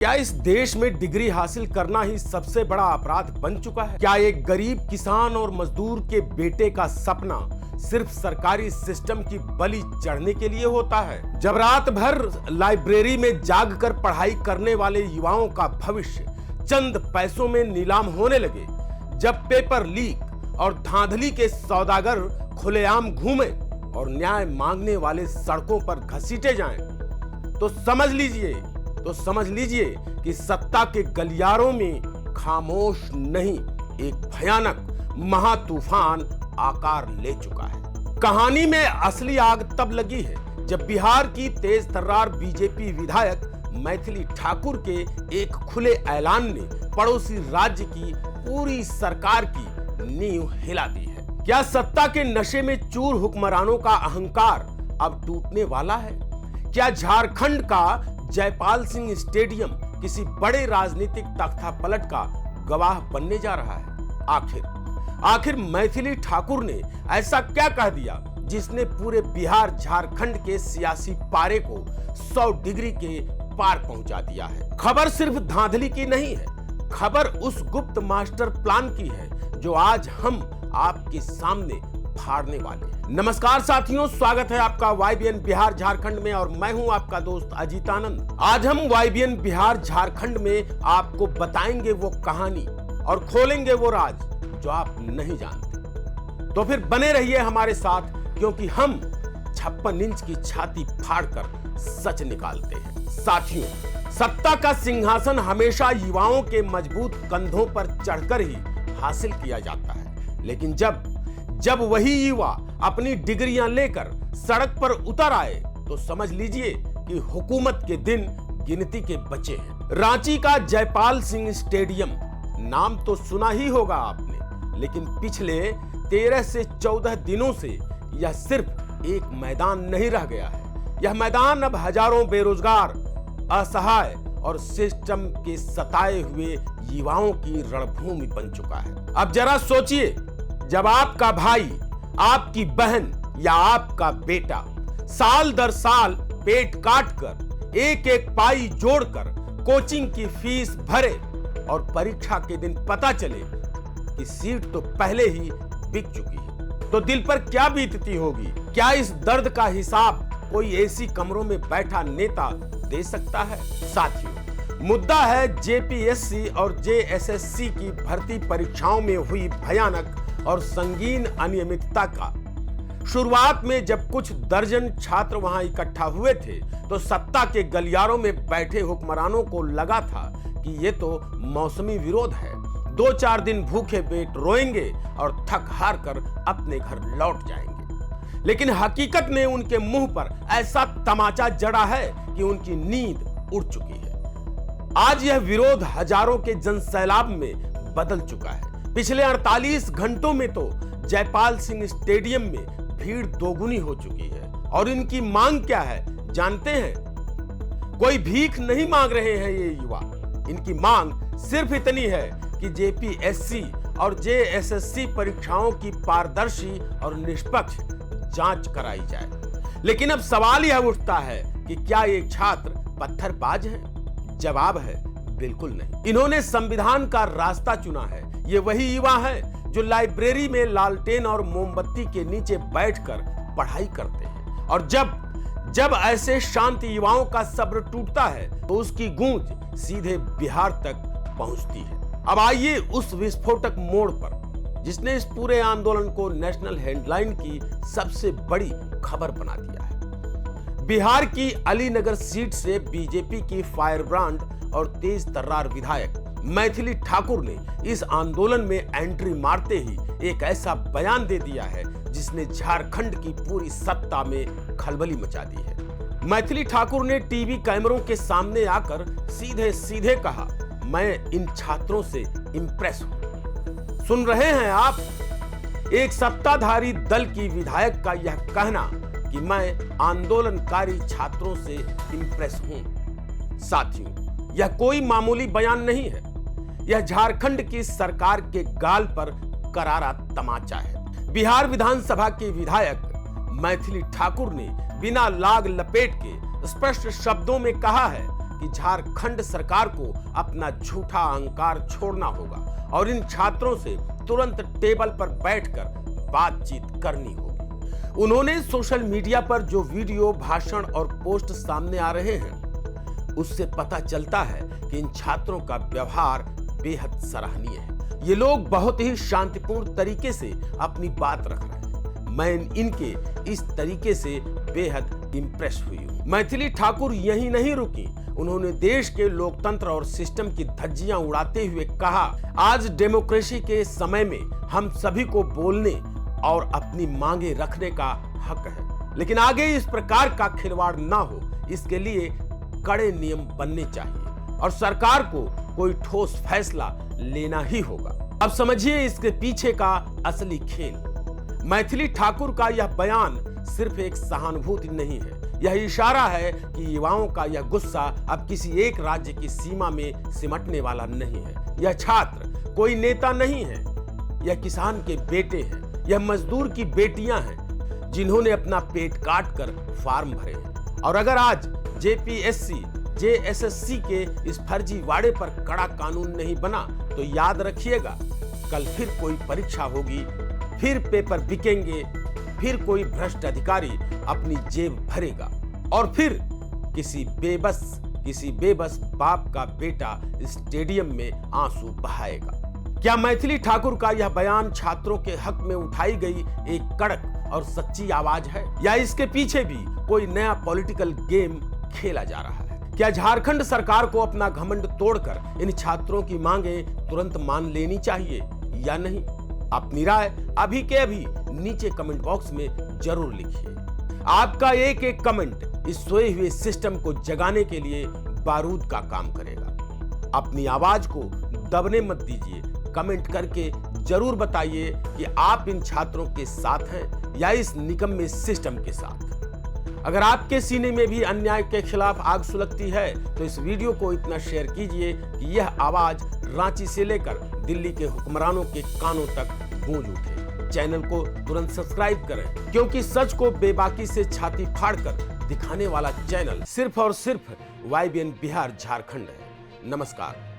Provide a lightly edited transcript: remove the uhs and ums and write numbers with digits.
क्या इस देश में डिग्री हासिल करना ही सबसे बड़ा अपराध बन चुका है? क्या एक गरीब किसान और मजदूर के बेटे का सपना सिर्फ सरकारी सिस्टम की बलि चढ़ने के लिए होता है? जब रात भर लाइब्रेरी में जागकर पढ़ाई करने वाले युवाओं का भविष्य चंद पैसों में नीलाम होने लगे, जब पेपर लीक और धांधली के सौदागर खुलेआम घूमे और न्याय मांगने वाले सड़कों पर घसीटे जाएं, तो समझ लीजिए कि सत्ता के गलियारों में खामोश नहीं, एक भयानक महातूफान आकार ले चुका है। कहानी में असली आग तब लगी है जब बिहार की तेज तर्रार बीजेपी विधायक मैथिली ठाकुर के एक खुले ऐलान ने पड़ोसी राज्य की पूरी सरकार की नींव हिला दी है। क्या सत्ता के नशे में चूर हुक्मरानों का अहंकार अब टूटने वाला है? क्या झारखंड का जयपाल सिंह स्टेडियम किसी बड़े राजनीतिक तख्तापलट का गवाह बनने जा रहा है? आखिर मैथिली ठाकुर ने ऐसा क्या कह दिया जिसने पूरे बिहार झारखंड के सियासी पारे को 100 डिग्री के पार पहुंचा दिया है? खबर सिर्फ धांधली की नहीं है, खबर उस गुप्त मास्टर प्लान की है जो आज हम आपके सामने फाड़ने वाले हैं। नमस्कार साथियों, स्वागत है आपका वाईबीएन बिहार झारखंड में और मैं हूं आपका दोस्त अजीत आनंद। आज हम वाईबीएन बिहार झारखंड में आपको बताएंगे वो कहानी और खोलेंगे वो राज जो आप नहीं जानते। तो फिर बने रहिए हमारे साथ, क्योंकि हम 56 इंच की छाती फाड़कर सच निकालते हैं। साथियों, सत्ता का सिंहासन हमेशा युवाओं के मजबूत कंधों पर चढ़कर ही हासिल किया जाता है, लेकिन जब वही युवा अपनी डिग्रियां लेकर सड़क पर उतर आए तो समझ लीजिए कि हुकूमत के दिन गिनती के बचे हैं। रांची का जयपाल सिंह स्टेडियम नाम तो सुना ही होगा आपने, लेकिन पिछले 13 से 14 दिनों से यह सिर्फ एक मैदान नहीं रह गया है। यह मैदान अब हजारों बेरोजगार, असहाय और सिस्टम के सताए हुए युवाओं की रणभूमि बन चुका है। अब जरा सोचिए, जब आपका भाई, आपकी बहन या आपका बेटा साल दर साल पेट काट कर एक एक पाई जोड़कर कोचिंग की फीस भरे और परीक्षा के दिन पता चले कि सीट तो पहले ही बिक चुकी है, तो दिल पर क्या बीतती होगी? क्या इस दर्द का हिसाब कोई एसी कमरों में बैठा नेता दे सकता है? साथियों, मुद्दा है जेपीएससी और जेएसएससी की भर्ती परीक्षाओं में हुई भयानक और संगीन अनियमितता का। शुरुआत में जब कुछ दर्जन छात्र वहां इकट्ठा हुए थे तो सत्ता के गलियारों में बैठे हुक्मरानों को लगा था कि ये तो मौसमी विरोध है, 2-4 दिन भूखे पेट रोएंगे और थक हार कर अपने घर लौट जाएंगे। लेकिन हकीकत ने उनके मुंह पर ऐसा तमाचा जड़ा है कि उनकी नींद उड़ चुकी है। आज यह विरोध हजारों के जनसैलाब में बदल चुका है। पिछले 48 घंटों में तो जयपाल सिंह स्टेडियम में भीड़ दोगुनी हो चुकी है। और इनकी मांग क्या है जानते हैं? कोई भीख नहीं मांग रहे हैं ये युवा, इनकी मांग सिर्फ इतनी है कि जेपीएससी और जेएसएससी परीक्षाओं की पारदर्शी और निष्पक्ष जांच कराई जाए। लेकिन अब सवाल यह उठता है कि क्या ये छात्र पत्थरबाज हैं? जवाब है बिल्कुल नहीं। इन्होंने संविधान का रास्ता चुना है। ये वही युवा है जो लाइब्रेरी में लालटेन और मोमबत्ती के नीचे बैठकर पढ़ाई करते हैं, और जब ऐसे शांत युवाओं का सब्र टूटता है तो उसकी गूंज सीधे बिहार तक पहुंचती है। अब आइए उस विस्फोटक मोड़ पर जिसने इस पूरे आंदोलन को नेशनल हेडलाइन की सबसे बड़ी खबर बना दिया है। बिहार की अलीनगर सीट से बीजेपी की फायरब्रांड और तेज तर्रार विधायक मैथिली ठाकुर ने इस आंदोलन में एंट्री मारते ही एक ऐसा बयान दे दिया है जिसने झारखंड की पूरी सत्ता में खलबली मचा दी है। मैथिली ठाकुर ने टीवी कैमरों के सामने आकर सीधे कहा, मैं इन छात्रों से इंप्रेस हूं। सुन रहे हैं आप? एक सत्ताधारी दल की विधायक का यह कहना कि मैं आंदोलनकारी छात्रों से इंप्रेस हूं। साथियों, यह कोई मामूली बयान नहीं है, यह झारखंड की सरकार के गाल पर करारा तमाचा है। बिहार विधानसभा के विधायक मैथिली ठाकुर ने बिना लाग लपेट के स्पष्ट शब्दों में कहा है कि झारखंड सरकार को अपना झूठा अहंकार छोड़ना होगा और इन छात्रों से तुरंत टेबल पर बैठकर बातचीत करनी होगी। उन्होंने सोशल मीडिया पर जो वीडियो, भाषण और पोस्ट सामने आ रहे हैं, उससे पता चलता है कि इन छात्रों का व्यवहार बेहद सराहनीय है। ये लोग बहुत ही शांतिपूर्ण तरीके से अपनी बात रख रहे हैं। मैं इनके इस तरीके से बेहद इंप्रेस हुई हूं। मैथिली ठाकुर यही नहीं रुकी, उन्होंने देश के लोकतंत्र और सिस्टम की धज्जियां उड़ाते हुए कहा, आज डेमोक्रेसी के समय में हम सभी को बोलने और अपनी मांगे रखने का हक है, लेकिन आगे इस प्रकार का खिलवाड़ ना हो, इसके लिए कड़े नियम बनने चाहिए और सरकार को कोई ठोस फैसला लेना ही होगा। अब समझिए इसके पीछे का असली खेल। मैथिली ठाकुर का यह बयान सिर्फ एक सहानुभूति नहीं है, यह इशारा है कि युवाओं का यह गुस्सा अब किसी एक राज्य की सीमा में सिमटने वाला नहीं है। यह छात्र कोई नेता नहीं है, यह किसान के बेटे हैं, यह मजदूर की बेटियां हैं जिन्होंने अपना पेट काट कर फार्म भरे हैं। और अगर आज जेपीएससी, जेएसएससी के इस फर्जीवाड़े पर कड़ा कानून नहीं बना तो याद रखिएगा, कल फिर कोई परीक्षा होगी, फिर पेपर बिकेंगे, फिर कोई भ्रष्ट अधिकारी अपनी जेब भरेगा और फिर किसी बेबस बाप का बेटा स्टेडियम में आंसू बहाएगा। क्या मैथिली ठाकुर का यह बयान छात्रों के हक में उठाई गई एक कड़क और सच्ची आवाज है, या इसके पीछे भी कोई नया पॉलिटिकल गेम खेला जा रहा है? क्या झारखंड सरकार को अपना घमंड तोड़कर इन छात्रों की मांगे तुरंत मान लेनी चाहिए या नहीं? अपनी राय अभी के अभी नीचे कमेंट बॉक्स में जरूर लिखिए। आपका एक एक कमेंट इस सोए हुए सिस्टम को जगाने के लिए बारूद का काम करेगा। अपनी आवाज को दबने मत दीजिए। कमेंट करके जरूर बताइए कि आप इन छात्रों के साथ हैं या इस निकम्मे सिस्टम के साथ। अगर आपके सीने में भी अन्याय के खिलाफ आग सुलगती है तो इस वीडियो को इतना शेयर कीजिए कि यह आवाज रांची से लेकर दिल्ली के हुक्मरानों के कानों तक गूंज उठे। चैनल को तुरंत सब्सक्राइब करें, क्योंकि सच को बेबाकी से छाती फाड़कर दिखाने वाला चैनल सिर्फ और सिर्फ YBN बिहार झारखंड है। नमस्कार।